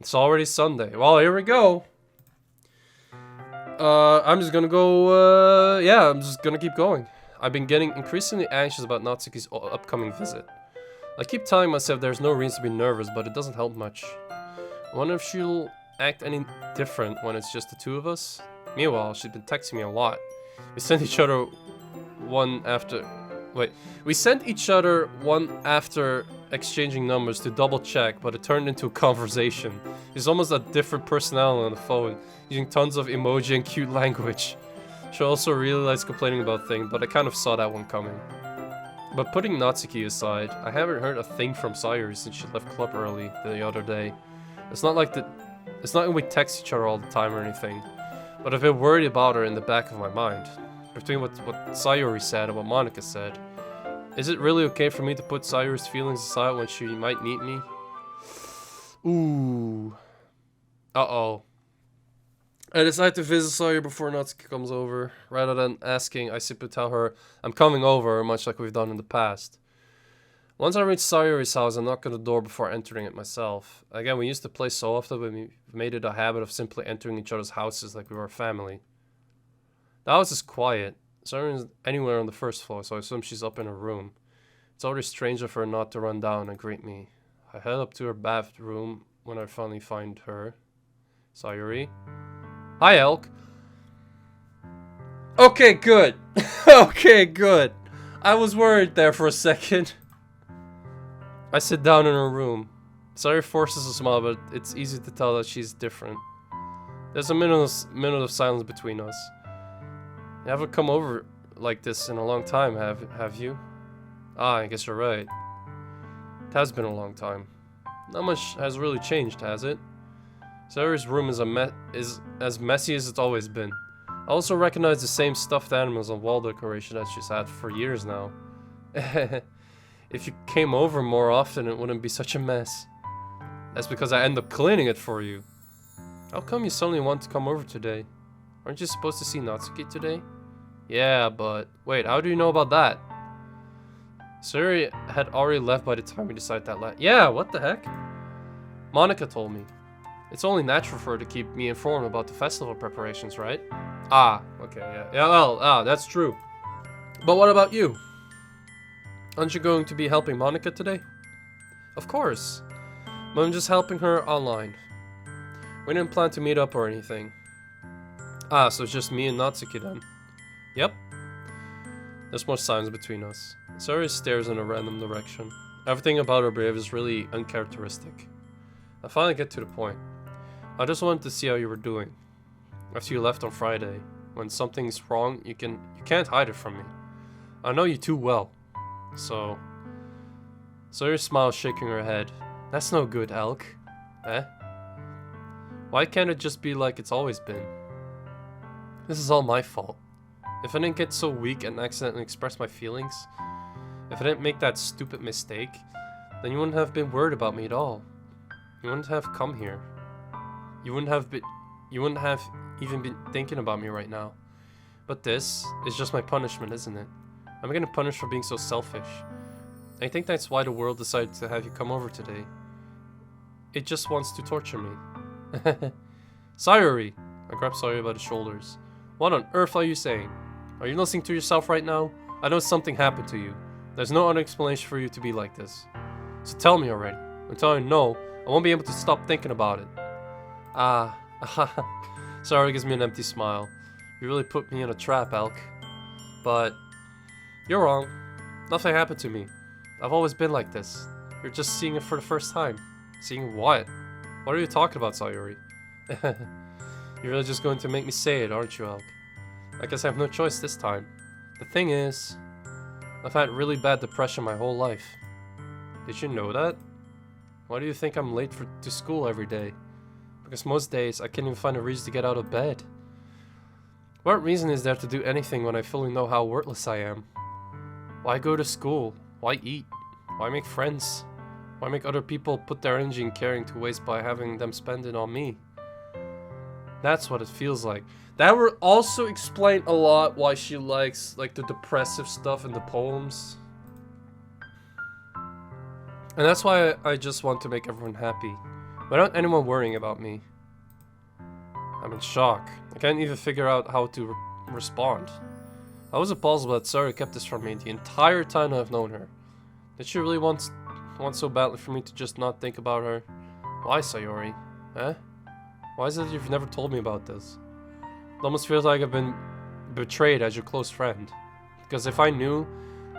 It's already Sunday. Well, here we go. I'm just gonna go, yeah, I'm just gonna keep going. I've been getting increasingly anxious about Natsuki's upcoming visit. I keep telling myself there's no reason to be nervous, but it doesn't help much. I wonder if she'll act any different when it's just the two of us. Meanwhile, she's been texting me a lot. We sent each other one after exchanging numbers to double check, but it turned into a conversation. He's almost a different personality on the phone, using tons of emoji and cute language. She also really likes complaining about things, but I kind of saw that one coming. But putting Natsuki aside, I haven't heard a thing from Sayuri since she left club early the other day. It's not like we text each other all the time or anything, but I've been worried about her in the back of my mind. Between what Sayuri said and what Monica said, is it really okay for me to put Sayuri's feelings aside when she might need me? Ooh. Uh-oh. I decided to visit Sayuri before Natsuki comes over. Rather than asking, I simply tell her I'm coming over, much like we've done in the past. Once I reach Sayuri's house, I knock on the door before entering it myself. Again, we used to play so often, but we made it a habit of simply entering each other's houses like we were a family. The house is quiet. Sayuri isn't anywhere on the first floor, so I assume she's up in her room. It's already strange of her not to run down and greet me. I head up to her bathroom when I finally find her. Sayuri? Hi, Elk. Okay, good. Okay, good. I was worried there for a second. I sit down in her room. Sayuri forces a smile, but it's easy to tell that she's different. There's a minute of silence between us. You haven't come over like this in a long time, have you? Ah, I guess you're right. It has been a long time. Not much has really changed, has it? Sayuri's room is as messy as it's always been. I also recognize the same stuffed animals on wall decoration that she's had for years now. If you came over more often, it wouldn't be such a mess. That's because I end up cleaning it for you. How come you suddenly want to come over today? Aren't you supposed to see Natsuki today? Yeah, but... Wait, how do you know about that? Sayuri had already left by the time we decided that Yeah, what the heck? Monica told me. It's only natural for her to keep me informed about the festival preparations, right? Ah, okay, yeah. Yeah, well, that's true. But what about you? Aren't you going to be helping Monica today? Of course. But I'm just helping her online. We didn't plan to meet up or anything. Ah, so it's just me and Natsuki then. Yep. There's more silence between us. Sayuri stares in a random direction. Everything about her behavior is really uncharacteristic. I finally get to the point. I just wanted to see how you were doing. After you left on Friday, when something's wrong, you can't hide it from me. I know you too well. So... Sayuri smiles, shaking her head. That's no good, Elk. Eh? Why can't it just be like it's always been? This is all my fault. If I didn't get so weak and accidentally express my feelings, if I didn't make that stupid mistake, then you wouldn't have been worried about me at all. You wouldn't have come here. You wouldn't have even been thinking about me right now. But this is just my punishment, isn't it? I'm getting punished for being so selfish. I think that's why the world decided to have you come over today. It just wants to torture me. Sayuri! I grab Sayuri by the shoulders. What on earth are you saying? Are you listening to yourself right now? I know something happened to you. There's no other explanation for you to be like this. So tell me already. Until I know, I won't be able to stop thinking about it. Ah, Sayuri gives me an empty smile. You really put me in a trap, Elk. But you're wrong. Nothing happened to me. I've always been like this. You're just seeing it for the first time. Seeing what? What are you talking about, Sayuri? You're really just going to make me say it, aren't you, Elk? I guess I have no choice this time. The thing is, I've had really bad depression my whole life. Did you know that? Why do you think I'm late to school every day? Because most days I can't even find a reason to get out of bed. What reason is there to do anything when I fully know how worthless I am? Why go to school? Why eat? Why make friends? Why make other people put their energy in caring to waste by having them spend it on me? That's what it feels like. That would also explain a lot why she likes like the depressive stuff in the poems. And that's why I just want to make everyone happy. without anyone worrying about me. I'm in shock. I can't even figure out how to respond. How is it possible that Sarah kept this from me the entire time I've known her? Did she really want so badly for me to just not think about her? Why, Sayori? Eh? Why is it that you've never told me about this? It almost feels like I've been betrayed as your close friend. Because if I knew,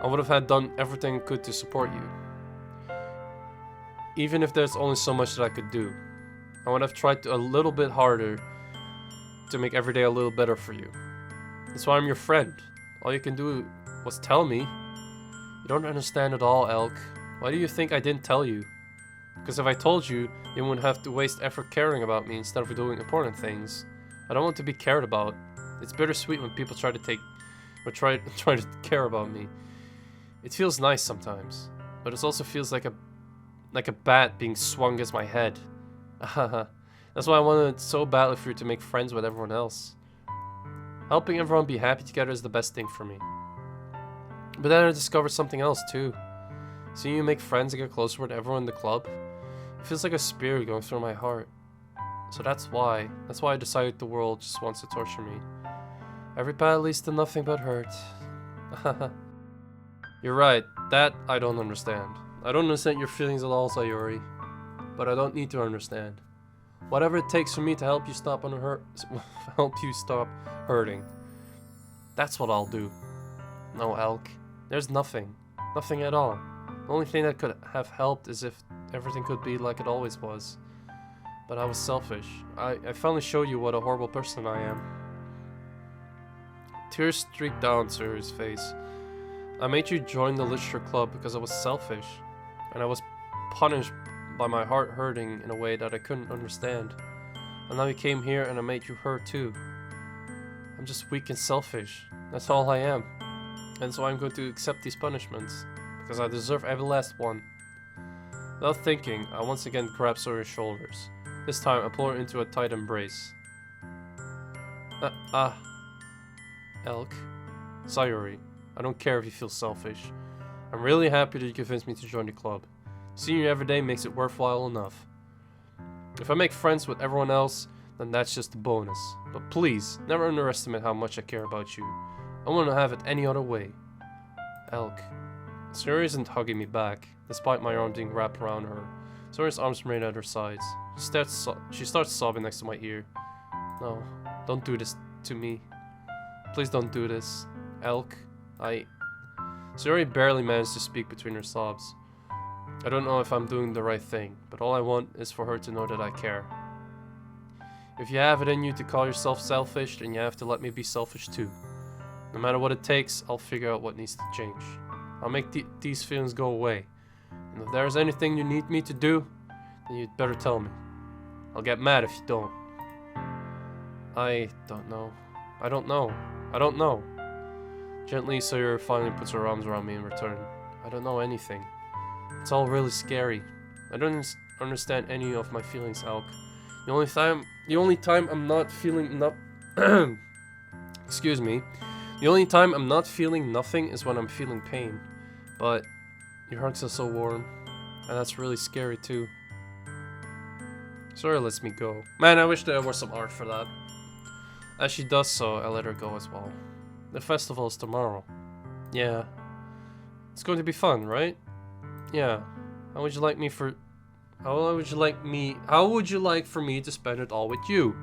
I would have done everything I could to support you. Even if there's only so much that I could do. I would have tried a little bit harder to make every day a little better for you. That's why I'm your friend. All you can do was tell me. You don't understand at all, Elk. Why do you think I didn't tell you? Because if I told you, you wouldn't have to waste effort caring about me instead of doing important things. I don't want to be cared about. It's bittersweet when people try to care about me. It feels nice sometimes, but it also feels like a bat being swung against my head. That's why I wanted so badly for you to make friends with everyone else. Helping everyone be happy together is the best thing for me. But then I discovered something else too. Seeing you make friends and get closer with everyone in the club, it feels like a spear going through my heart. So that's why I decided the world just wants to torture me. Every path leads to nothing but hurt. You're right, that I don't understand. I don't understand your feelings at all, Sayori. But I don't need to understand. Whatever it takes for me to help you stop hurting. That's what I'll do. No, Elk. There's nothing. Nothing at all. The only thing that could have helped is if everything could be like it always was. But I was selfish. I finally showed you what a horrible person I am. Tears streaked down Sayori's face. I made you join the literature club because I was selfish. And I was punished by my heart hurting in a way that I couldn't understand. And now you came here and I made you hurt too. I'm just weak and selfish. That's all I am. And so I'm going to accept these punishments. Because I deserve every last one. Without thinking, I once again grabbed Sayori's shoulders. This time I pull her into a tight embrace. Elk. Sayori, I don't care if you feel selfish. I'm really happy that you convinced me to join the club. Seeing you every day makes it worthwhile enough. If I make friends with everyone else, then that's just a bonus. But please, never underestimate how much I care about you. I wouldn't have it any other way. Elk. Sayori isn't hugging me back, despite my arm being wrapped around her. Sayori's arms remain at her sides. She starts sobbing next to my ear. No, don't do this to me. Please don't do this. Elk. Sayori barely managed to speak between her sobs. I don't know if I'm doing the right thing, but all I want is for her to know that I care. If you have it in you to call yourself selfish, then you have to let me be selfish too. No matter what it takes, I'll figure out what needs to change. I'll make these feelings go away. And if there's anything you need me to do, then you'd better tell me. I'll get mad if you don't. I don't know. I don't know. I don't know. Gently, Sayori finally puts her arms around me in return. I don't know anything. It's all really scary. I don't understand any of my feelings, Elk. The only time I'm not feeling excuse me. The only time I'm not feeling nothing is when I'm feeling pain. But your hugs are so warm, and that's really scary too. Sayori lets me go. Man, I wish there were some art for that. As she does so, I let her go as well. The festival is tomorrow. Yeah. It's going to be fun, right? Yeah. How would you like for me to spend it all with you?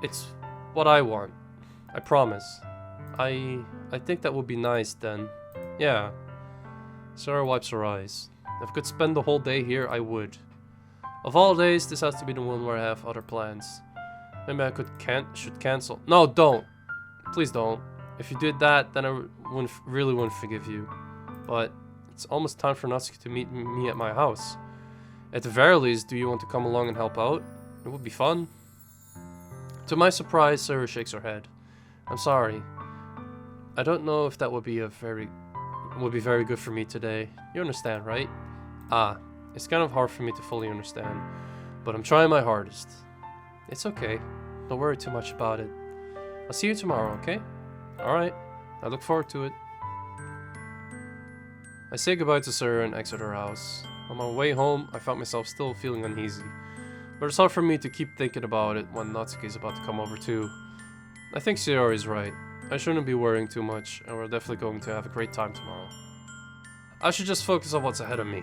It's what I want. I promise. I think that would be nice then. Yeah. Sarah wipes her eyes. If I could spend the whole day here, I would. Of all days, this has to be the one where I have other plans. Maybe I should cancel. No, don't. Please don't. If you did that, then I really wouldn't forgive you. But it's almost time for Natsuki to meet me at my house. At the very least, do you want to come along and help out? It would be fun. To my surprise, Sarah shakes her head. I'm sorry. I don't know if that would be very good for me today. You understand, right? It's kind of hard for me to fully understand, but I'm trying my hardest. It's okay. Don't worry too much about it. I'll see you tomorrow, okay? Alright. I look forward to it. I say goodbye to Sarah and exit her house. On my way home, I found myself still feeling uneasy. But it's hard for me to keep thinking about it when Natsuki is about to come over too. I think Shiori is right. I shouldn't be worrying too much, and we're definitely going to have a great time tomorrow. I should just focus on what's ahead of me.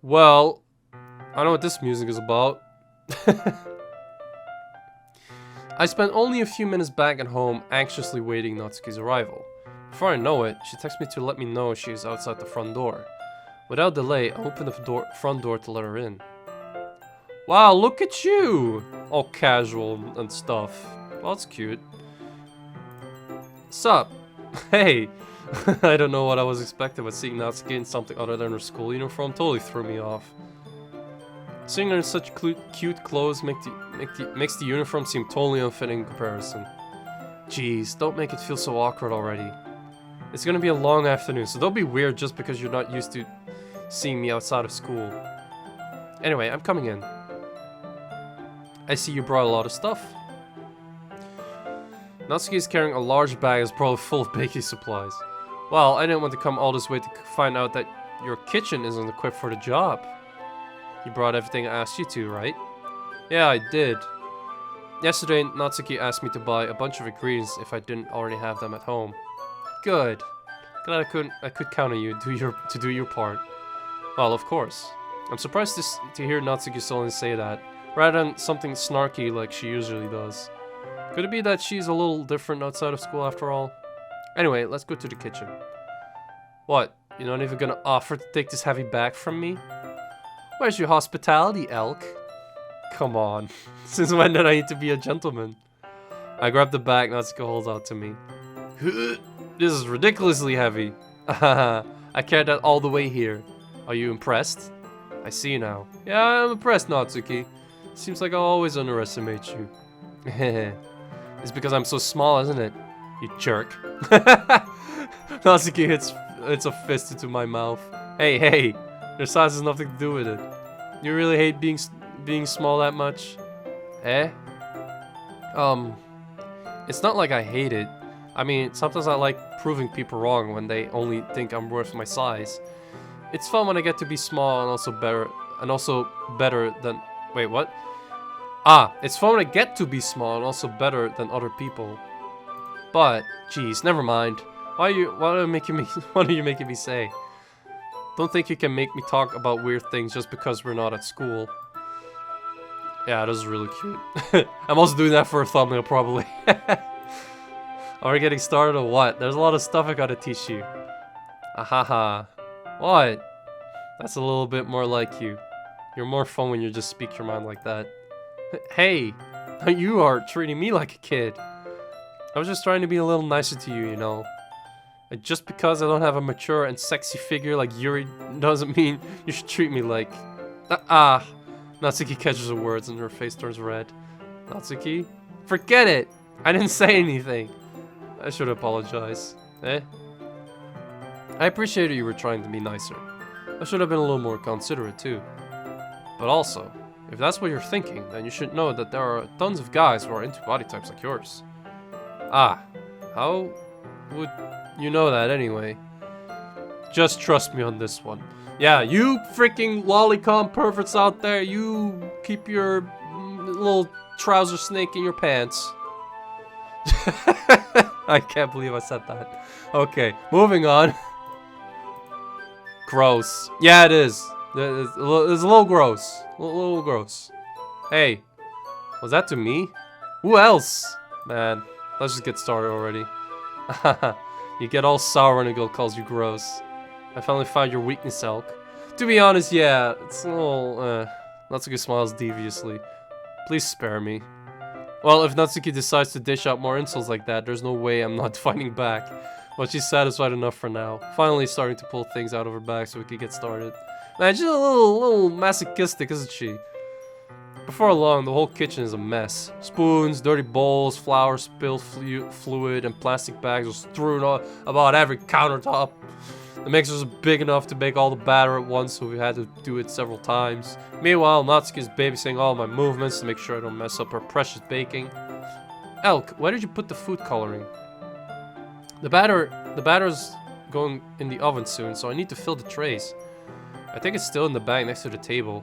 Well, I know what this music is about. I spent only a few minutes back at home, anxiously waiting Natsuki's arrival. Before I know it, she texts me to let me know she is outside the front door. Without delay, I open the front door to let her in. Wow, look at you! All casual and stuff. Well, that's cute. Sup? Hey! I don't know what I was expecting, but seeing Natsuki in something other than her school uniform totally threw me off. Seeing her in such cute clothes makes the uniform seem totally unfitting in comparison. Jeez, don't make it feel so awkward already. It's gonna be a long afternoon, so don't be weird just because you're not used to seeing me outside of school. Anyway, I'm coming in. I see you brought a lot of stuff. Natsuki is carrying a large bag that's probably full of baking supplies. Well, I didn't want to come all this way to find out that your kitchen isn't equipped for the job. You brought everything I asked you to, right? Yeah, I did. Yesterday, Natsuki asked me to buy a bunch of ingredients if I didn't already have them at home. Good. Glad I could count on you to do your part. Well, of course. I'm surprised to hear Natsuki suddenly say that, rather than something snarky like she usually does. Could it be that she's a little different outside of school after all? Anyway, let's go to the kitchen. What? You're not even gonna offer to take this heavy bag from me? Where's your hospitality, Elk? Come on. Since when did I need to be a gentleman? I grab the bag Natsuki holds out to me. This is ridiculously heavy. I carried that all the way here. Are you impressed? I see now. Yeah, I'm impressed, Natsuki. Seems like I always underestimate you. It's because I'm so small, isn't it? You jerk. Natsuki hits a fist into my mouth. Hey, your size has nothing to do with it. You really hate being small that much? Eh? It's not like I hate it. I mean, sometimes I like proving people wrong when they only think I'm worth my size. It's fun when I get to be small and also better than... Wait, what? It's fun when I get to be small and also better than other people. But, geez, never mind. What are you making me say? Don't think you can make me talk about weird things just because we're not at school. Yeah, this is really cute. I'm also doing that for a thumbnail, probably. Are we getting started or what? There's a lot of stuff I gotta teach you. Ahaha. What? That's a little bit more like you. You're more fun when you just speak your mind like that. Hey, you are treating me like a kid. I was just trying to be a little nicer to you, you know. And just because I don't have a mature and sexy figure like Yuri doesn't mean you should treat me like... Natsuki catches the words and her face turns red. Natsuki? Forget it! I didn't say anything. I should apologize. Eh? I appreciated you were trying to be nicer. I should have been a little more considerate too. But also, if that's what you're thinking, then you should know that there are tons of guys who are into body types like yours. How would you know that anyway? Just trust me on this one. Yeah, you freaking lolicon perverts out there, you keep your little trouser snake in your pants. I can't believe I said that. Okay, moving on. Gross. Yeah, it is. It's a little gross. A little gross. Hey, was that to me? Who else? Man, let's just get started already. You get all sour when a girl calls you gross. I finally found your weakness, Elk. To be honest, yeah, it's a little, Natsuki smiles deviously. Please spare me. Well, if Natsuki decides to dish out more insults like that, there's no way I'm not fighting back. But she's satisfied enough for now. Finally starting to pull things out of her bag so we can get started. Man, she's a little masochistic, isn't she? Before long, the whole kitchen is a mess. Spoons, dirty bowls, flour, spilled fluid, and plastic bags are strewn about every countertop. The mixer is big enough to make all the batter at once, so we had to do it several times. Meanwhile, Natsuki is babysitting all my movements to make sure I don't mess up her precious baking. Elk, where did you put the food coloring? The the batter's going in the oven soon, so I need to fill the trays. I think it's still in the bag next to the table.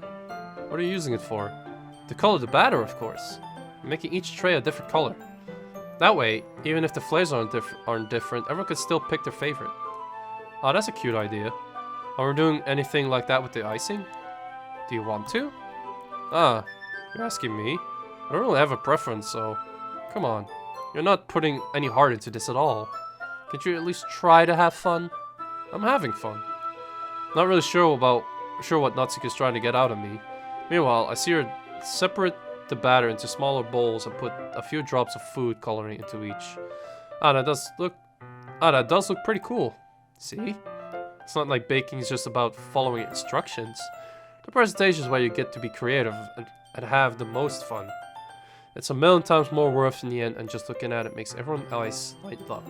What are you using it for? To color the batter, of course. I'm making each tray a different color. That way, even if the flavors aren't different, everyone could still pick their favorite. Oh, that's a cute idea. Are we doing anything like that with the icing? Do you want to? Ah, you're asking me? I don't really have a preference, so... Come on. You're not putting any heart into this at all. Can't you at least try to have fun? I'm having fun. Not really sure what Natsuki is trying to get out of me. Meanwhile, I see her separate the batter into smaller bowls and put a few drops of food coloring into each. That does look pretty cool. See? It's not like baking is just about following instructions. The presentation is where you get to be creative and have the most fun. It's a million times more worth in the end, and just looking at it makes everyone's eyes light up.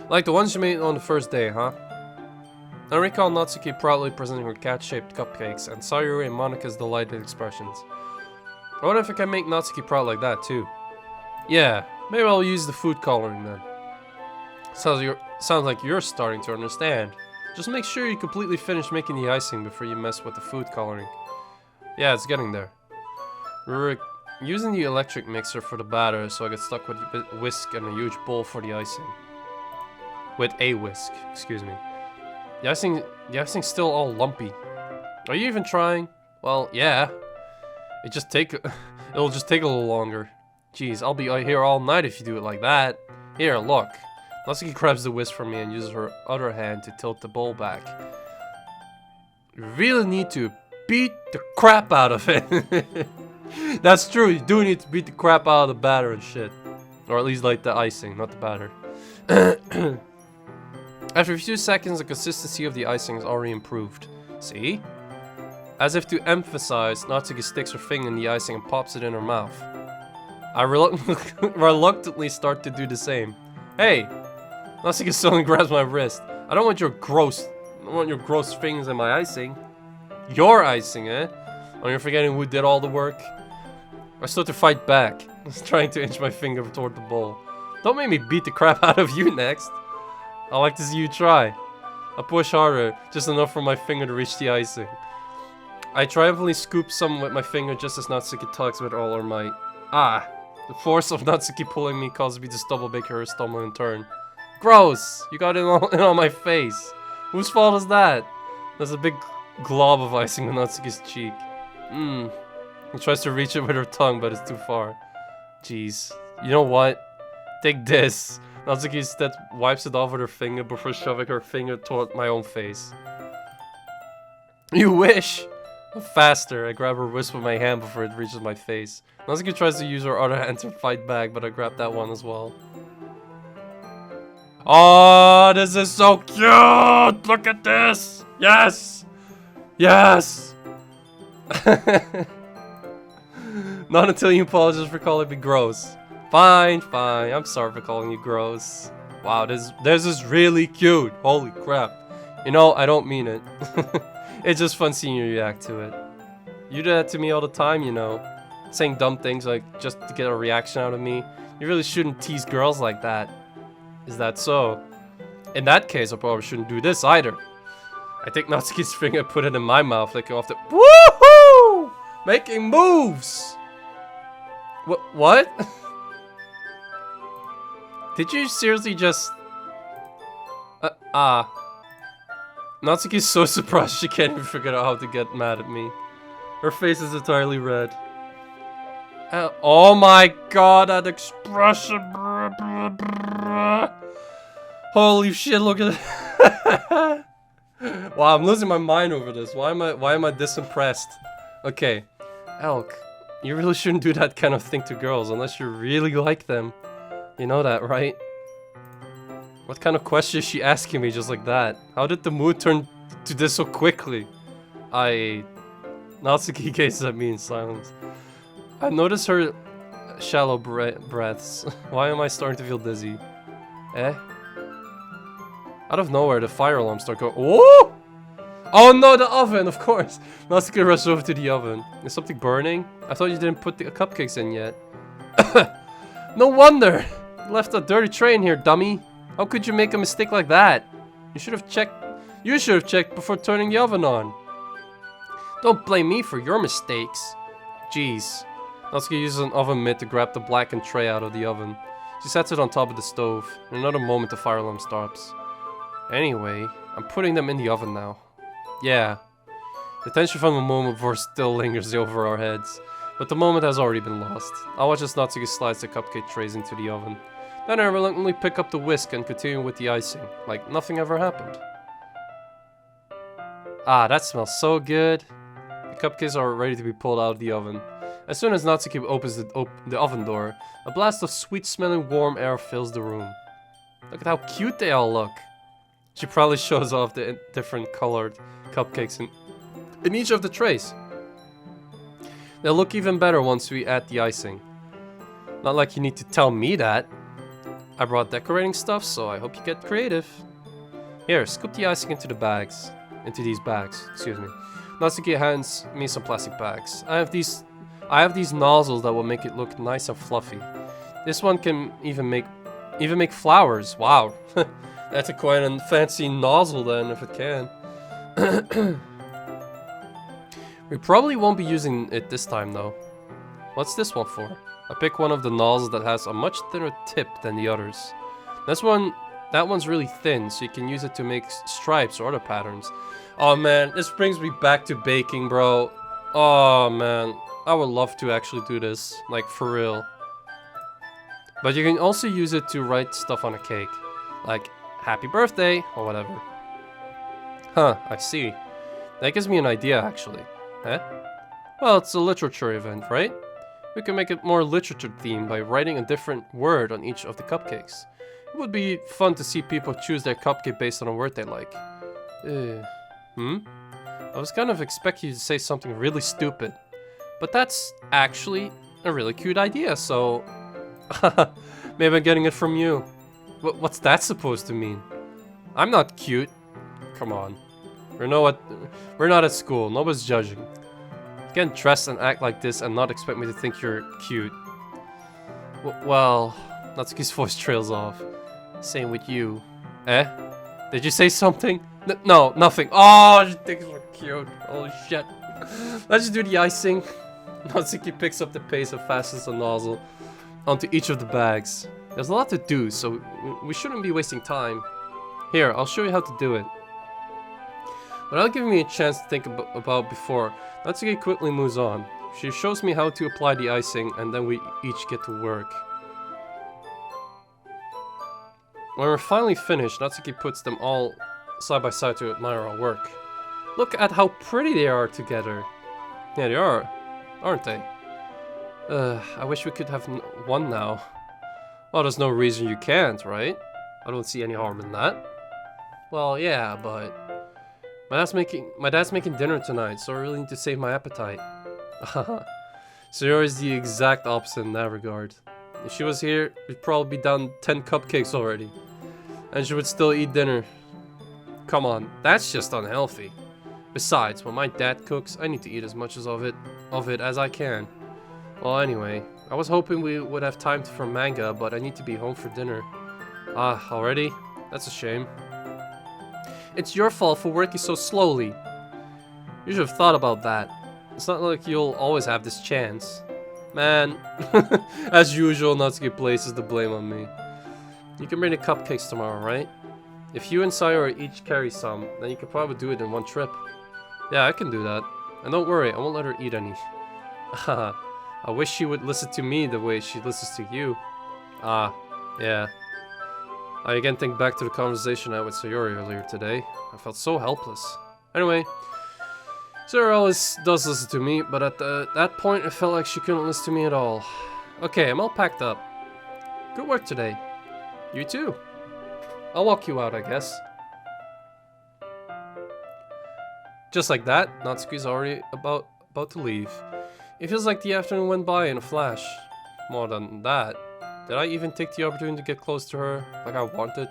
Like the ones you made on the first day, huh? I recall Natsuki proudly presenting her cat-shaped cupcakes, and Sayuri and Monika's delighted expressions. I wonder if I can make Natsuki proud like that too. Yeah, maybe I'll use the food coloring then. Sounds like you're starting to understand. Just make sure you completely finish making the icing before you mess with the food coloring. Yeah, it's getting there. We're using the electric mixer for the batter, so I get stuck with a whisk and a huge bowl for the icing. With a whisk, excuse me. The icing's still all lumpy. Are you even trying? Well, yeah. It'll just take a little longer. Jeez, I'll be here all night if you do it like that. Here, look. Natsuki grabs the whisk from me and uses her other hand to tilt the bowl back. You really need to beat the crap out of it. That's true, you do need to beat the crap out of the batter and shit. Or at least like the icing, not the batter. After a few seconds, the consistency of the icing is already improved. See? As if to emphasize, Natsuki sticks her finger in the icing and pops it in her mouth. I reluctantly start to do the same. Hey! Natsuki suddenly grabs my wrist. I don't want your gross fingers in my icing. Your icing, eh? Oh, you're forgetting who did all the work? I start to fight back. I was trying to inch my finger toward the bowl. Don't make me beat the crap out of you next. I like to see you try. I push harder, just enough for my finger to reach the icing. I triumphantly scoop some with my finger just as Natsuki tugs with all her might. Ah! The force of Natsuki pulling me causes me to stumble, make her stumble in turn. Gross! You got it in on my face. Whose fault is that? There's a big glob of icing on Natsuki's cheek. She tries to reach it with her tongue, but it's too far. Jeez. You know what? Take this. Natsuki instead wipes it off with her finger before shoving her finger toward my own face. You wish! Faster, I grab her wrist with my hand before it reaches my face. Natsuki tries to use her other hand to fight back, but I grab that one as well. Oh, this is so cute! Look at this! Yes! Yes! Not until you apologize for calling me gross. Fine, fine. I'm sorry for calling you gross. Wow, this is really cute. Holy crap. You know, I don't mean it. It's just fun seeing you react to it. You do that to me all the time, you know. Saying dumb things like just to get a reaction out of me. You really shouldn't tease girls like that. Is that so? In that case, I probably shouldn't do this either. I take Natsuki's finger and put it in my mouth, licking off the— Woohoo! Making moves! What? Did you seriously just... Natsuki's so surprised she can't even figure out how to get mad at me. Her face is entirely red. Oh my god, that expression! Holy shit, look at it! Wow, I'm losing my mind over this. Why am I this impressed? Okay, Elk, you really shouldn't do that kind of thing to girls unless you really like them. You know that, right? What kind of question is she asking me just like that? How did the mood turn to this so quickly? Natsuki gazes at me in silence. I notice her shallow breaths. Why am I starting to feel dizzy? Eh? Out of nowhere, the fire alarm starts going. Oh! Oh no, the oven, of course! Natsuki rushes over to the oven. Is something burning? I thought you didn't put the cupcakes in yet. No wonder! You left a dirty tray in here, dummy. How could you make a mistake like that? You should have checked. You should have checked before turning the oven on. Don't blame me for your mistakes. Jeez. Natsuki uses an oven mitt to grab the blackened tray out of the oven. She sets it on top of the stove. In another moment, the fire alarm stops. Anyway, I'm putting them in the oven now. Yeah. The tension from the moment before still lingers over our heads. But the moment has already been lost. I watch as Natsuki slides the cupcake trays into the oven. Then I reluctantly pick up the whisk and continue with the icing, like nothing ever happened. Ah, that smells so good. The cupcakes are ready to be pulled out of the oven. As soon as Natsuki opens the oven door, a blast of sweet-smelling warm air fills the room. Look at how cute they all look. She proudly shows off the different colored cupcakes in each of the trays. They'll look even better once we add the icing. Not like you need to tell me that. I brought decorating stuff, so I hope you get creative. Here, scoop the icing into these bags, excuse me. Natsuki hands me some plastic bags. I have these nozzles that will make it look nice and fluffy. This one can even make flowers. Wow. That's quite a fancy nozzle then, if it can. We probably won't be using it this time though. What's this one for? I pick one of the nozzles that has a much thinner tip than the others. That one's really thin, so you can use it to make stripes or other patterns. Oh man, this brings me back to baking, bro. Oh man, I would love to actually do this, like for real. But you can also use it to write stuff on a cake, like happy birthday or whatever. Huh, I see. That gives me an idea actually. Huh? Well, it's a literature event, right? We can make it more literature themed by writing a different word on each of the cupcakes. It would be fun to see people choose their cupcake based on a word they like. I was kind of expecting you to say something really stupid. But that's actually a really cute idea, so... Maybe I'm getting it from you. What's that supposed to mean? I'm not cute. Come on. We're not at school. Nobody's judging. You can't dress and act like this and not expect me to think you're cute. Well, Natsuki's voice trails off. Same with you. Eh? Did you say something? No, nothing. Oh, she thinks we're cute. Holy shit. Let's just do the icing. Natsuki picks up the pace and fastens the nozzle onto each of the bags. There's a lot to do, so we shouldn't be wasting time. Here, I'll show you how to do it. Without giving me a chance to think about before, Natsuki quickly moves on. She shows me how to apply the icing, and then we each get to work. When we're finally finished, Natsuki puts them all side by side to admire our work. Look at how pretty they are together. Yeah, they are, aren't they? I wish we could have one now. Well, there's no reason you can't, right? I don't see any harm in that. Well, yeah, but... My dad's making dinner tonight, so I really need to save my appetite. Sayori is the exact opposite in that regard. If she was here, we'd probably be down 10 cupcakes already. And she would still eat dinner. Come on, that's just unhealthy. Besides, when my dad cooks, I need to eat as much of it as I can. Well, anyway, I was hoping we would have time for manga, but I need to be home for dinner. Ah, already? That's a shame. It's your fault for working so slowly. You should have thought about that. It's not like you'll always have this chance. Man, as usual, Natsuki places the blame on me. You can bring the cupcakes tomorrow, right? If you and Sayori each carry some, then you can probably do it in one trip. Yeah, I can do that. And don't worry, I won't let her eat any. I wish she would listen to me the way she listens to you. Ah, yeah. I again think back to the conversation I had with Sayori earlier today. I felt so helpless. Anyway, Sayori always does listen to me, but at that point, it felt like she couldn't listen to me at all. Okay, I'm all packed up. Good work today. You too. I'll walk you out, I guess. Just like that, Natsuki's already about to leave. It feels like the afternoon went by in a flash. More than that. Did I even take the opportunity to get close to her, like I wanted?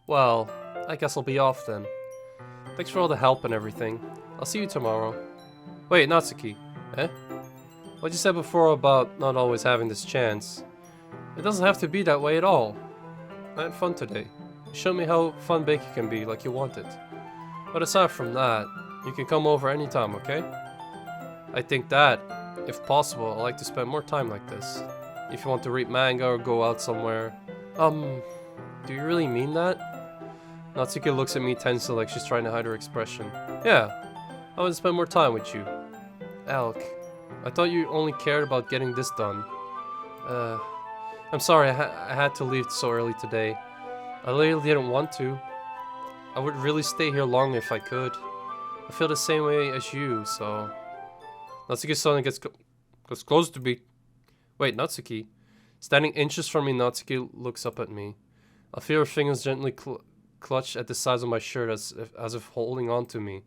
Well, I guess I'll be off then. Thanks for all the help and everything. I'll see you tomorrow. Wait, Natsuki. Eh? What you said before about not always having this chance. It doesn't have to be that way at all. I had fun today. You showed me how fun baking can be, like you wanted. But aside from that, you can come over anytime, okay? I think that, if possible, I'd like to spend more time like this. If you want to read manga or go out somewhere. Do you really mean that? Natsuki looks at me tensely like she's trying to hide her expression. Yeah, I want to spend more time with you. Elk, I thought you only cared about getting this done. I'm sorry I had to leave so early today. I literally didn't want to. I would really stay here long if I could. I feel the same way as you, so... Natsuki suddenly gets close to me. Wait, Natsuki? Standing inches from me, Natsuki looks up at me. I feel her fingers gently clutch at the sides of my shirt as if holding on to me.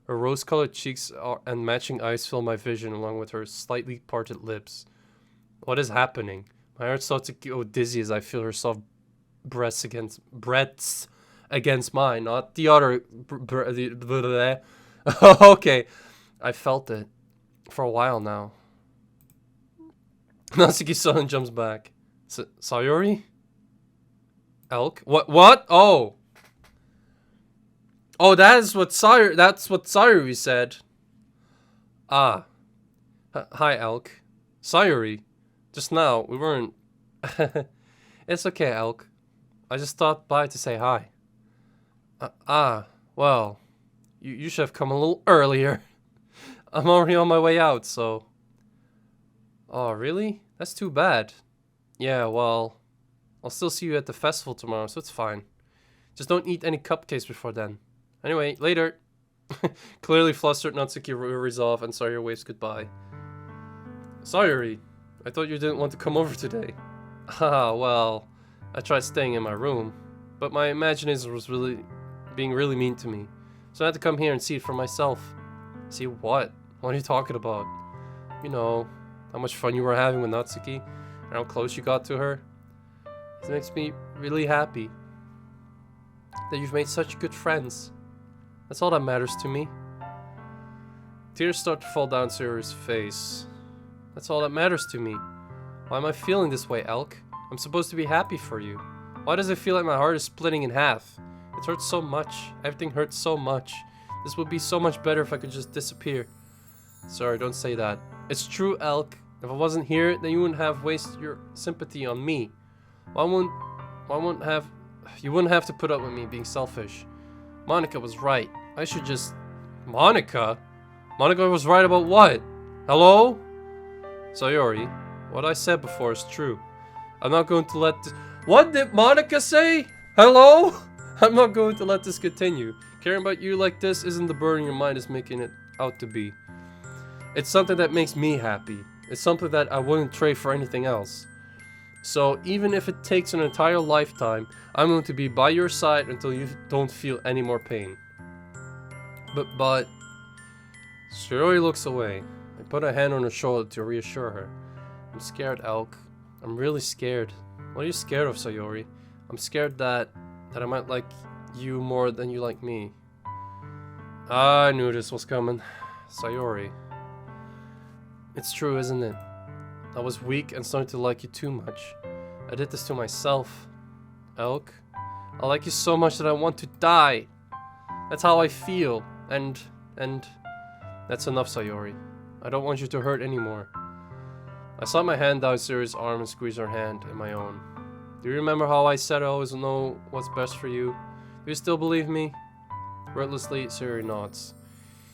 Her rose-colored cheeks and matching eyes fill my vision along with her slightly parted lips. What is happening? My heart starts to go dizzy as I feel her soft breasts against mine, not the other. Okay, I felt it for a while now. Natsuki suddenly jumps back. Sayori? Elk? What? Oh, that's what Sayori said. Ah. Hi, Elk. Sayori. Just now, we weren't... It's okay, Elk. I just stopped by to say hi. Well, you should have come a little earlier. I'm already on my way out, so... Oh, really? That's too bad. Yeah, well... I'll still see you at the festival tomorrow, so it's fine. Just don't eat any cupcakes before then. Anyway, later. Clearly flustered, Natsuki resolve and Sayori waves goodbye. Sayori, I thought you didn't want to come over today. Well, I tried staying in my room, but my imagination was being really mean to me. So I had to come here and see it for myself. See what? What are you talking about? You know, how much fun you were having with Natsuki, and how close you got to her. It makes me really happy that you've made such good friends. That's all that matters to me. Tears start to fall down Sayori's face. That's all that matters to me. Why am I feeling this way, Elk? I'm supposed to be happy for you. Why does it feel like my heart is splitting in half? It hurts so much. Everything hurts so much. This would be so much better if I could just disappear. Sorry, don't say that. It's true, Elk. If I wasn't here, then you wouldn't have wasted your sympathy on me. You wouldn't have to put up with me being selfish. Monica was right. I should just... Monica? Monica was right about what? Hello? Sayori, what I said before is true. I'm not going to let this... What did Monica say? Hello? I'm not going to let this continue. Caring about you like this isn't the burden your mind is making it out to be. It's something that makes me happy. It's something that I wouldn't trade for anything else. So even if it takes an entire lifetime, I'm going to be by your side until you don't feel any more pain. But... Sayori looks away. I put a hand on her shoulder to reassure her. I'm scared, Elk. I'm really scared. What are you scared of, Sayori? I'm scared that I might like you more than you like me. I knew this was coming. Sayori. It's true, isn't it? I was weak and started to like you too much. I did this to myself. Elk, I like you so much that I want to die. That's how I feel. And that's enough, Sayori. I don't want you to hurt anymore. I slid my hand down Sayori's arm and squeezed her hand in my own. Do you remember how I said I always know what's best for you? Do you still believe me? Wordlessly, Sayori nods.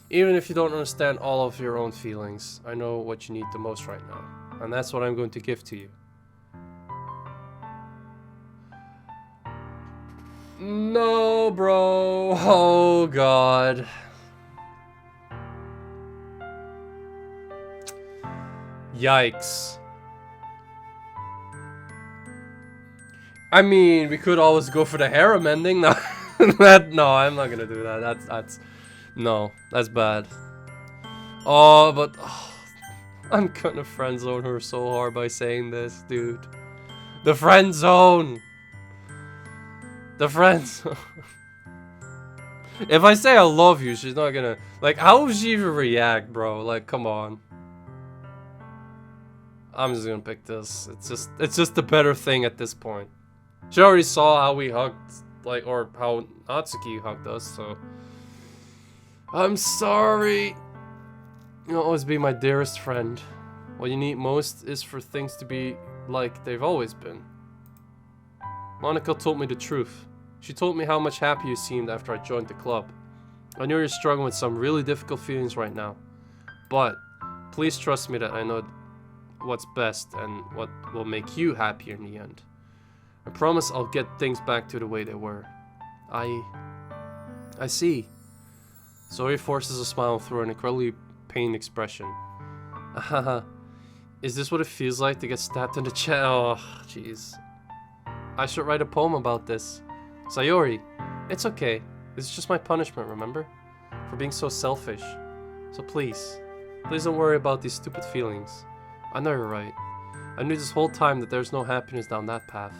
Even if you don't understand all of your own feelings, I know what you need the most right now. And that's what I'm going to give to you. No, bro. Oh, God. Yikes. I mean, we could always go for the harem ending. No, no, I'm not gonna do that. No, that's bad. Oh, but I'm gonna friend zone her so hard by saying this, dude. The friend zone. The friend zone. If I say I love you, she's not gonna like. How would she even react, bro? Like, come on. I'm just gonna pick this. It's just the better thing at this point. She already saw how we hugged, like, or how Natsuki hugged us, so... I'm sorry. You'll always be my dearest friend. What you need most is for things to be like they've always been. Monica told me the truth. She told me how much happier you seemed after I joined the club. I know you're struggling with some really difficult feelings right now. But, please trust me that I know what's best and what will make you happier in the end. I promise I'll get things back to the way they were. I see. Zoe forces a smile through an incredibly pained expression. Haha. Is this what it feels like to get stabbed in the chest? Oh, jeez. I should write a poem about this. Sayori, it's okay. This is just my punishment, remember? For being so selfish. So please don't worry about these stupid feelings. I know you're right. I knew this whole time that there's no happiness down that path.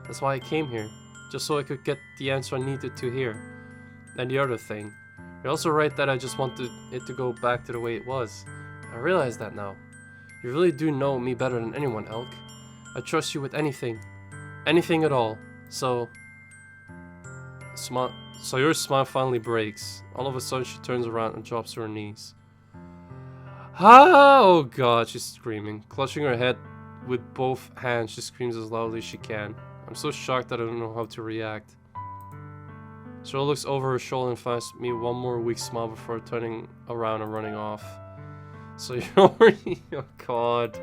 That's why I came here. Just so I could get the answer I needed to here. And the other thing. You're also right that I just wanted it to go back to the way it was. I realize that now. You really do know me better than anyone, Elk. I trust you with anything. Anything at all. So your smile finally breaks. All of a sudden she turns around and drops to her knees. Ah, oh god, she's screaming. Clutching her head with both hands, she screams as loudly as she can. I'm so shocked that I don't know how to react. Cheryl looks over her shoulder and finds me one more weak smile before turning around and running off. So you're already... Oh god.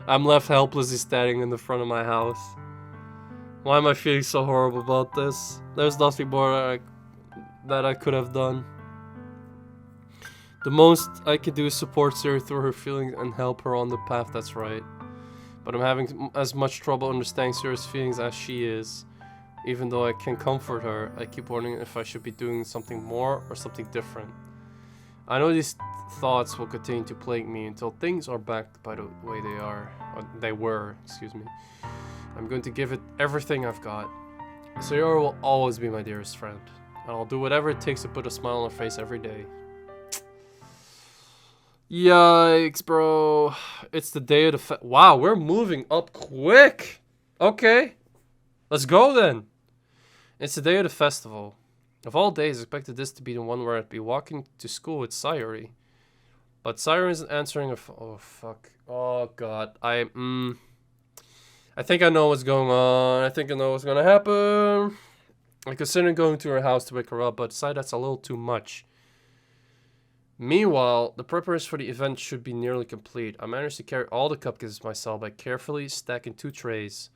I'm left helplessly standing in the front of my house. Why am I feeling so horrible about this? There's nothing more that I could have done. The most I can do is support Siri through her feelings and help her on the path that's right. But I'm having as much trouble understanding Siri's feelings as she is. Even though I can comfort her, I keep wondering if I should be doing something more or something different. I know these thoughts will continue to plague me until things are back by the way they are. Or they were, excuse me. I'm going to give it everything I've got. Sayori will always be my dearest friend. And I'll do whatever it takes to put a smile on her face every day. Yikes, bro. It's the day of the wow, we're moving up quick. Okay. Let's go then. It's the day of the festival. Of all days, I expected this to be the one where I'd be walking to school with Sayori. But Sayori isn't answering her oh, fuck. Oh, God. I think I know what's going on. I think I know what's going to happen. I considered going to her house to wake her up, but decided that's a little too much. Meanwhile, the preparations for the event should be nearly complete. I managed to carry all the cupcakes myself by carefully stacking 2 trays.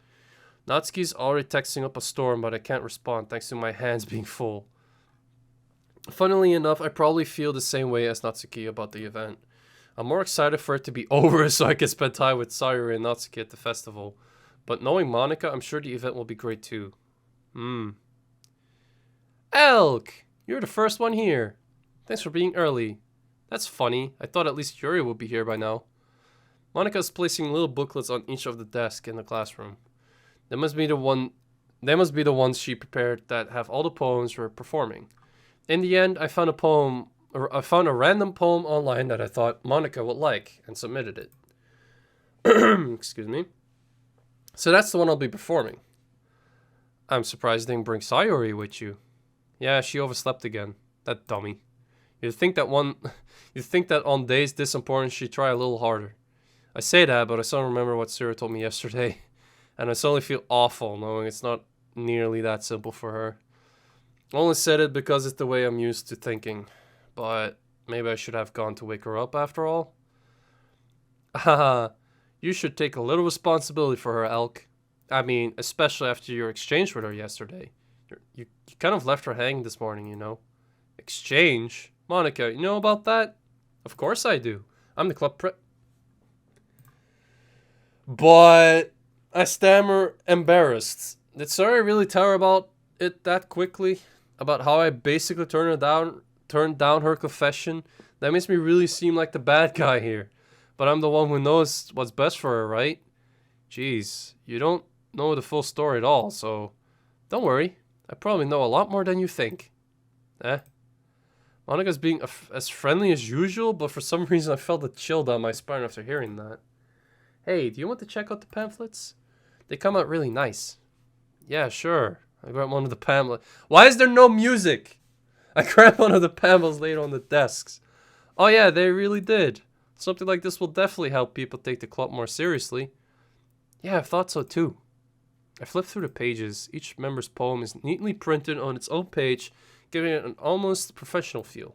Natsuki's already texting up a storm, but I can't respond thanks to my hands being full. Funnily enough, I probably feel the same way as Natsuki about the event. I'm more excited for it to be over so I can spend time with Sayori and Natsuki at the festival. But knowing Monica, I'm sure the event will be great too. Elk! You're the first one here. Thanks for being early. That's funny. I thought at least Yuri would be here by now. Monica is placing little booklets on each of the desks in the classroom. They must be the ones she prepared that have all the poems we're performing. In the end, I found a random poem online that I thought Monica would like and submitted it. Excuse me. So that's the one I'll be performing. I'm surprised you didn't bring Sayori with you. Yeah, she overslept again. That dummy. You'd think that on days this important she'd try a little harder. I say that, but I still remember what Sarah told me yesterday. And I suddenly feel awful knowing it's not nearly that simple for her. I only said it because it's the way I'm used to thinking. But maybe I should have gone to wake her up after all. Haha, you should take a little responsibility for her, Elk. I mean, especially after your exchange with her yesterday. You kind of left her hanging this morning, you know. Exchange? Monica, you know about that? Of course I do. I'm the club But I stammer, embarrassed. Did Sarah really tell her about it that quickly? About how I basically turned down her confession? That makes me really seem like the bad guy here. But I'm the one who knows what's best for her, right? Jeez, you don't know the full story at all, so don't worry. I probably know a lot more than you think. Monica's being as friendly as usual, but for some reason I felt a chill down my spine after hearing that. Hey, do you want to check out the pamphlets? They come out really nice. Yeah, sure. I grabbed one of the pamphlets. Why is there no music? I grabbed one of the pamphlets laid on the desks. Oh yeah, they really did. Something like this will definitely help people take the club more seriously. Yeah, I thought so too. I flipped through the pages. Each member's poem is neatly printed on its own page, giving it an almost professional feel.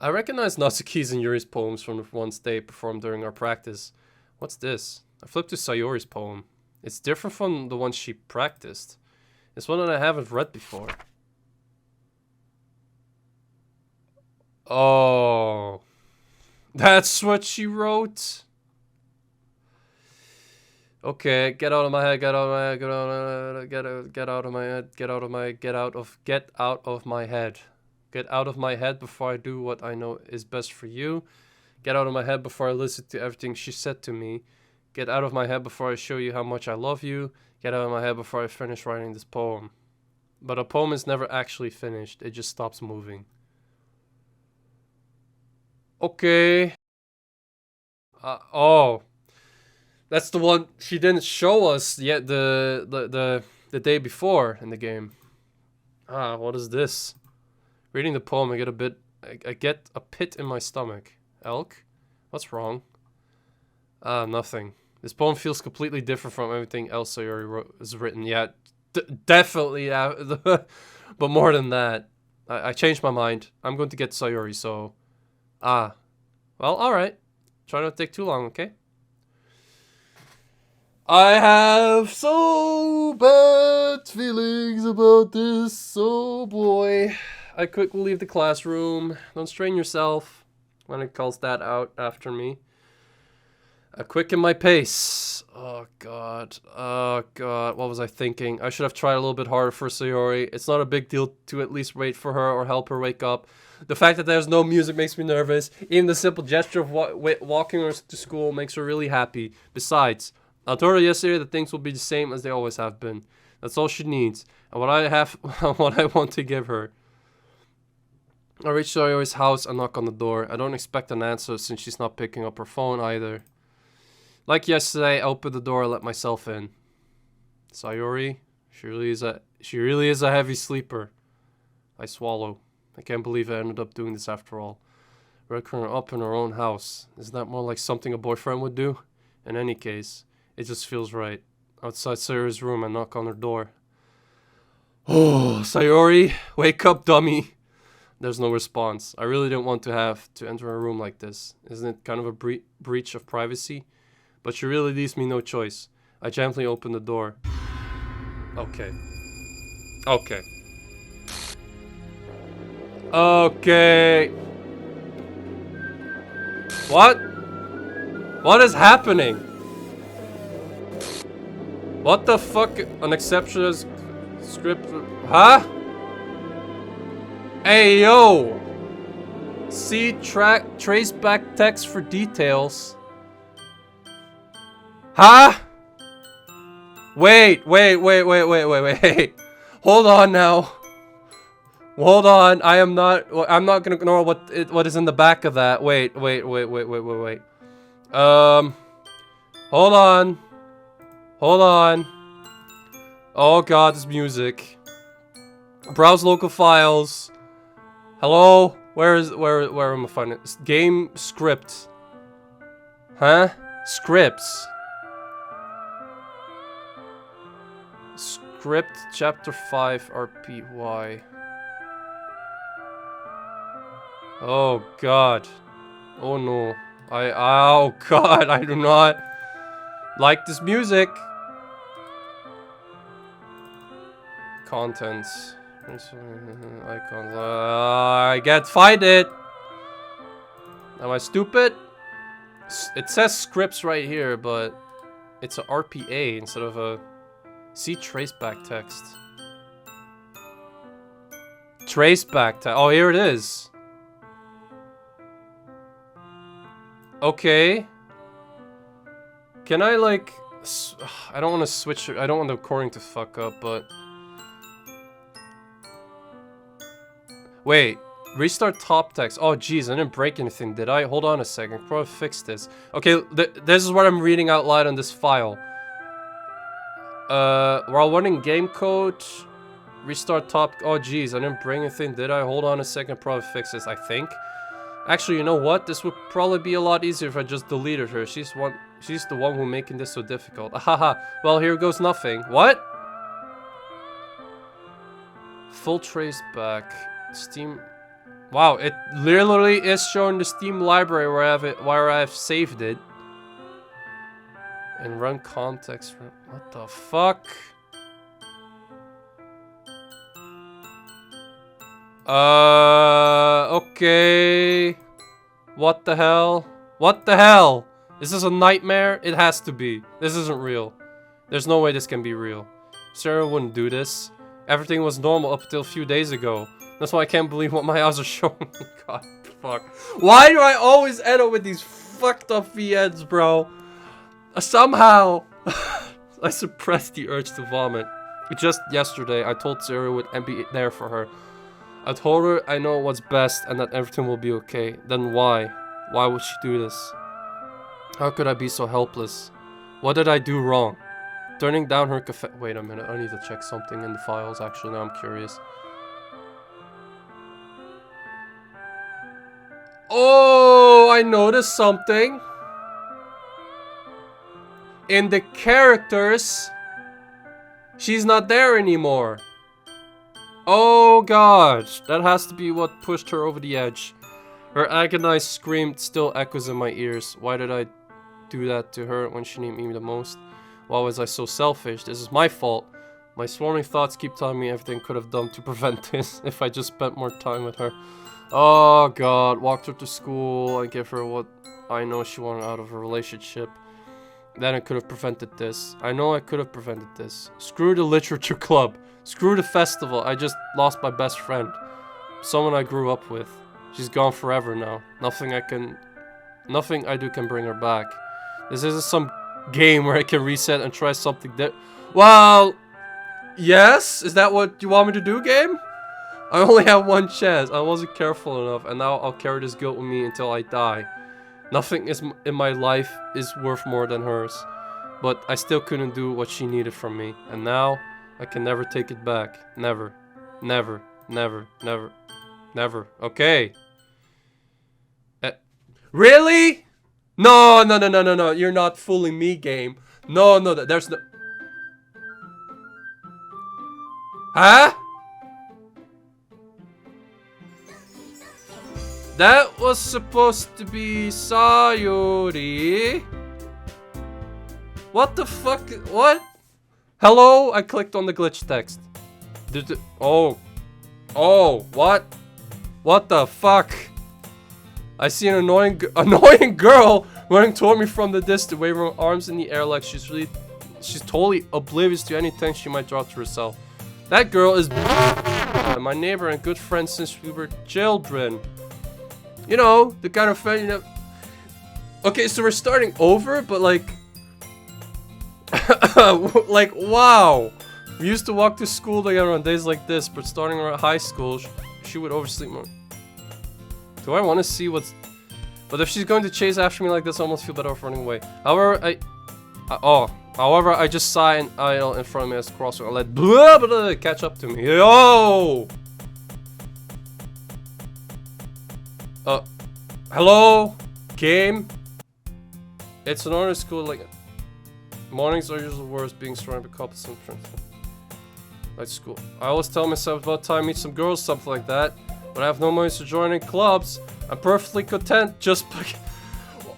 I recognized Natsuki's and Yuri's poems from the ones they performed during our practice. What's this? I flipped to Sayori's poem. It's different from the one she practiced. It's one that I haven't read before. Oh. That's what she wrote? Okay, get out of my head, get out of my head, get out of my head, get out of my head, get out of my head. Get out of my head before I do what I know is best for you. Get out of my head before I listen to everything she said to me. Get out of my head before I show you how much I love you. Get out of my head before I finish writing this poem. But a poem is never actually finished, it just stops moving. Okay. Oh. That's the one she didn't show us yet the day before in the game. Ah, what is this? Reading the poem, I get a pit in my stomach. Elk? What's wrong? Ah, nothing. This poem feels completely different from everything else Sayori has written. Yeah, definitely. But more than that, I changed my mind. I'm going to get Sayori, so... Ah. Well, alright. Try not to take too long, okay? I have so bad feelings about this. Oh boy. I quickly leave the classroom. Don't strain yourself when it calls that out after me. I quicken my pace. Oh god. Oh god. What was I thinking? I should have tried a little bit harder for Sayori. It's not a big deal to at least wait for her or help her wake up. The fact that there's no music makes me nervous. Even the simple gesture of walking her to school makes her really happy. Besides, I told her yesterday that things will be the same as they always have been. That's all she needs, and what I want to give her. I reach Sayori's house and knock on the door. I don't expect an answer since she's not picking up her phone either. Like yesterday, I opened the door and let myself in. Sayori, she really is a heavy sleeper. I swallow. I can't believe I ended up doing this after all. Waking her up in her own house. Isn't that more like something a boyfriend would do? In any case, it just feels right. Outside Sayori's room, I knock on her door. Oh, Sayori, wake up, dummy. There's no response. I really didn't want to have to enter a room like this. Isn't it kind of a breach of privacy? But she really leaves me no choice. I gently open the door. Okay. Okay. Okay. What? What is happening? What the fuck? An exception is script. Huh? Hey, yo! See trace back text for details. Huh? Wait. Hold on now. Hold on. I'm not gonna ignore what is in the back of that. Wait. Hold on. Oh god, this music. Browse local files. Hello? Where am I finding it? Game script. Huh? Scripts. Script chapter 5 RPY. Oh god. Oh no. Oh god, I do not like this music. Contents. Icons. I can't find it. Am I stupid? It says scripts right here, but it's a RPA instead of a... See traceback text. Traceback text. Oh, here it is. Okay. Can I like... I don't want to switch... I don't want the recording to fuck up, but... Wait. Restart top text. Oh, jeez, I didn't break anything, did I? Hold on a second. Probably fix this. Okay, this is what I'm reading out loud on this file. While running game code, restart top. Oh, jeez, I didn't bring anything, did I? Hold on a second. Probably fix this, I think. Actually, you know what? This would probably be a lot easier if I just deleted her. She's the one who making this so difficult. Ahaha. Well, here goes nothing. What? Full trace back. Steam. Wow, it literally is showing the Steam library where I have saved it. And run context. What the fuck? Okay. What the hell? What the hell? Is this a nightmare? It has to be. This isn't real. There's no way this can be real. Sarah wouldn't do this. Everything was normal up until a few days ago. That's why I can't believe what my eyes are showing me. God, fuck. Why do I always end up with these fucked up VNs, bro? Somehow, I suppressed the urge to vomit. Just yesterday, I told Sarah I would be there for her. I told her I know what's best and that everything will be okay. Then why? Why would she do this? How could I be so helpless? What did I do wrong? Turning down her cafe. Wait a minute, I need to check something in the files actually, now I'm curious. Oh, I noticed something. In the characters, she's not there anymore. Oh god, that has to be what pushed her over the edge. Her agonized scream still echoes in my ears. Why did I do that to her when she needed me the most? Why was I so selfish? This is my fault. My swarming thoughts keep telling me everything I could have done to prevent this if I just spent more time with her. Oh god, walked her to school and give her what I know she wanted out of a relationship. Then I could have prevented this. I know I could have prevented this. Screw the literature club. Screw the festival. I just lost my best friend. Someone I grew up with. She's gone forever now. Nothing I do can bring her back. This isn't some game where I can reset and try something that. Well, yes? Is that what you want me to do, game? I only have one chance. I wasn't careful enough, and now I'll carry this guilt with me until I die. Nothing in my life is worth more than hers. But I still couldn't do what she needed from me. And now, I can never take it back. Never. Never. Never. Never. Never. Okay. Really? No, no, no, no, no, no. You're not fooling me, game. No, no, there's no... Huh? That was supposed to be Sayori. What the fuck? What? Hello? I clicked on the glitch text. Oh. Oh, what? What the fuck? I see an annoying girl running toward me from the distance, waving her arms in the air like she's totally oblivious to anything she might draw to herself. That girl is my neighbor and good friend since we were children. You know, the kind of friend you know. Okay, so we're starting over, but like, like wow. We used to walk to school together on days like this, but starting around high school, she would oversleep more. Do I want to see what's... But if she's going to chase after me like this, I almost feel better off running away. However, However, I just sigh and idle in front of me as the crosswalk and let blah, blah, blah catch up to me. Yo! Hello? Game? It's an honor school, like... Mornings are usually worse, being surrounded by couples and friends. Like school. I always tell myself about time I meet some girls, something like that. But I have no money to join in clubs. I'm perfectly content just by...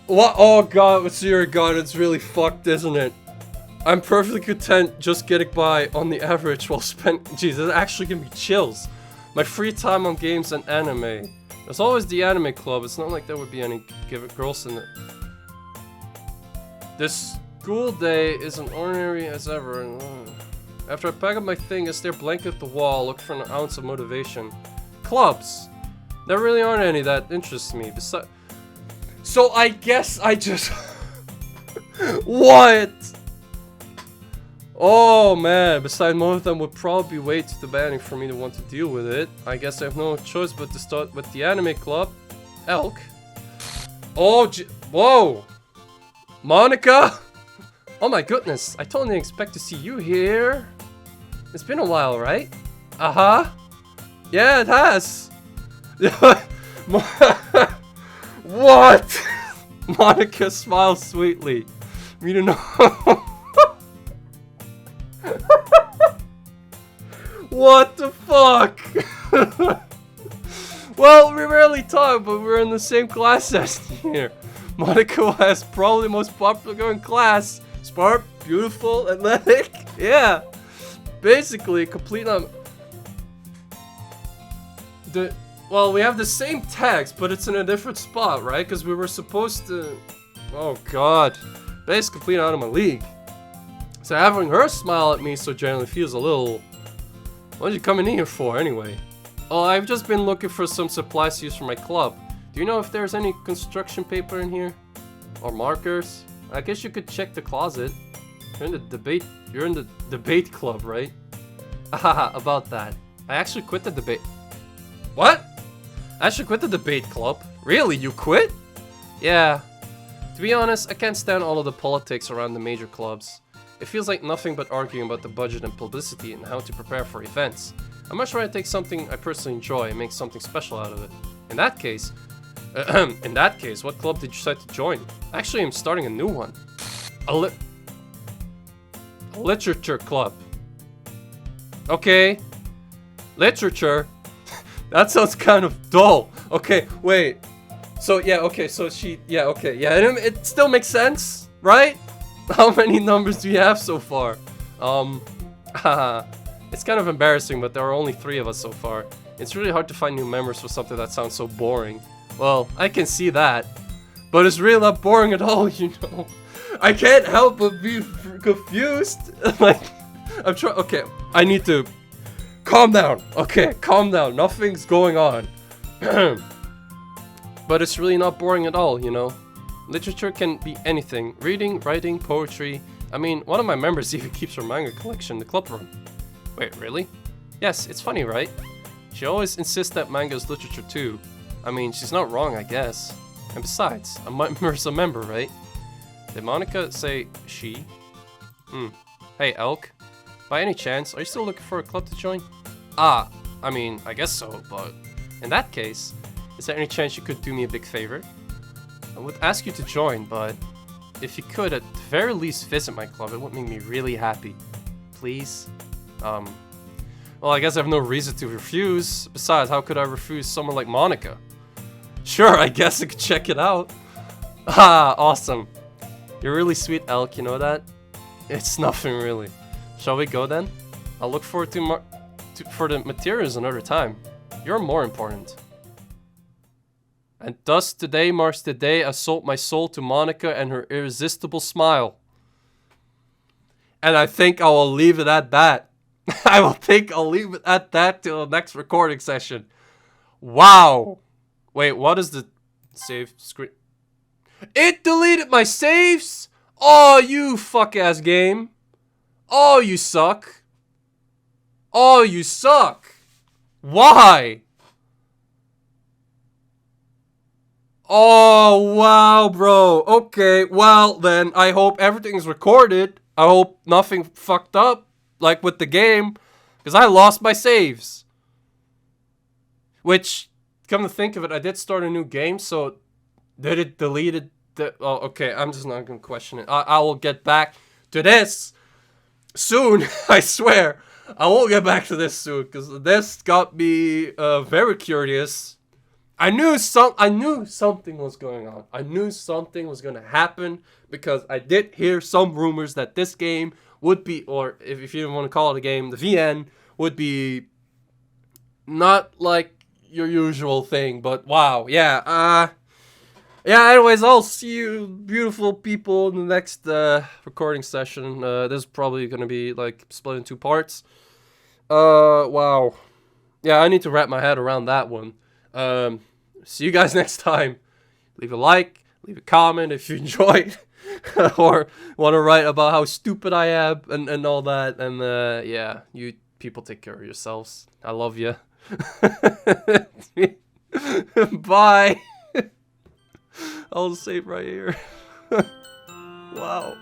What? Oh god, what's your god? It's really fucked, isn't it? I'm perfectly content just getting by on the average while spending... Jeez, this actually give me chills. My free time on games and anime. There's always the anime club. It's not like there would be any girls in it. This school day is an ordinary as ever. And, after I pack up my thing, I stare blankly at the wall, look for an ounce of motivation. Clubs. There really aren't any that interest me. Besides, so I guess I just... What? Oh man, besides most of them would probably be way too demanding for me to want to deal with it. I guess I have no choice but to start with the anime club. Elk. Oh, whoa! Monica! Oh my goodness, I totally didn't expect to see you here. It's been a while, right? Uh-huh. Yeah, it has. What? Monica smiles sweetly. We don't know. What the fuck? Well, we rarely talk, but we're in the same class as here. Monica has probably the most popular girl in class. Smart, beautiful, athletic. Yeah. Basically, complete on... Well, we have the same text, but it's in a different spot, right? Because we were supposed to... Oh, God. Basically, complete out of my league. So having her smile at me so generally feels a little... What are you coming in here for, anyway? Oh, I've just been looking for some supplies to use for my club. Do you know if there's any construction paper in here? Or markers? I guess you could check the closet. You're in the debate club, right? Haha, about that. I actually quit the debate. What? I actually quit the debate club? Really? You quit? Yeah. To be honest, I can't stand all of the politics around the major clubs. It feels like nothing but arguing about the budget and publicity and how to prepare for events. I'm much rather take something I personally enjoy and make something special out of it. In that case, what club did you decide to join? Actually, I'm starting a new one. A literature club. Okay. Literature? That sounds kind of dull. Okay, wait. So, yeah, okay, so she... Yeah, okay, yeah, it still makes sense, right? How many numbers do you have so far? It's kind of embarrassing, but there are only 3 of us so far. It's really hard to find new members for something that sounds so boring. Well, I can see that. But it's really not boring at all, you know. I can't help but be confused. Like, I'm trying... Okay, I need to... Calm down. Okay, calm down. Nothing's going on. But it's really not boring at all, you know. Literature can be anything. Reading, writing, poetry. I mean, one of my members even keeps her manga collection in the club room. Wait, really? Yes, it's funny, right? She always insists that manga is literature too. I mean, she's not wrong, I guess. And besides, a member's a member, right? Did Monica say she? Hey, Elk. By any chance, are you still looking for a club to join? I mean, I guess so, but... In that case, is there any chance you could do me a big favor? I would ask you to join, but if you could, at the very least visit my club, it would make me really happy. Please? Well, I guess I have no reason to refuse. Besides, how could I refuse someone like Monica? Sure, I guess I could check it out. Awesome. You're really sweet, Elk, you know that? It's nothing really. Shall we go then? I'll look forward for the materials another time. You're more important. And thus today marks the day I sold my soul to Monica and her irresistible smile. And I think I will leave it at that. I'll leave it at that till the next recording session. Wow. Wait, what is the save screen? It deleted my saves? Oh, you fuck-ass game. Oh, you suck. Oh, you suck. Why? Oh, wow, bro. Okay, well, then, I hope everything's recorded. I hope nothing fucked up, like with the game, because I lost my saves. Which, come to think of it, I did start a new game, so did it delete it? Oh, okay, I'm just not going to question it. I will get back to this soon, I swear. I will get back to this soon, because this got me very curious. I knew something was going on. I knew something was going to happen because I did hear some rumors that this game would be, or if you don't want to call it a game, the VN would be not like your usual thing, but wow, yeah, anyways, I'll see you beautiful people in the next recording session. This is probably going to be like split in 2 parts. Wow. Yeah, I need to wrap my head around that one. See you guys next time. Leave a like, leave a comment if you enjoyed. or want to write about how stupid I am and all that. And yeah, you people take care of yourselves. I love you. Bye. I'll save right here. Wow.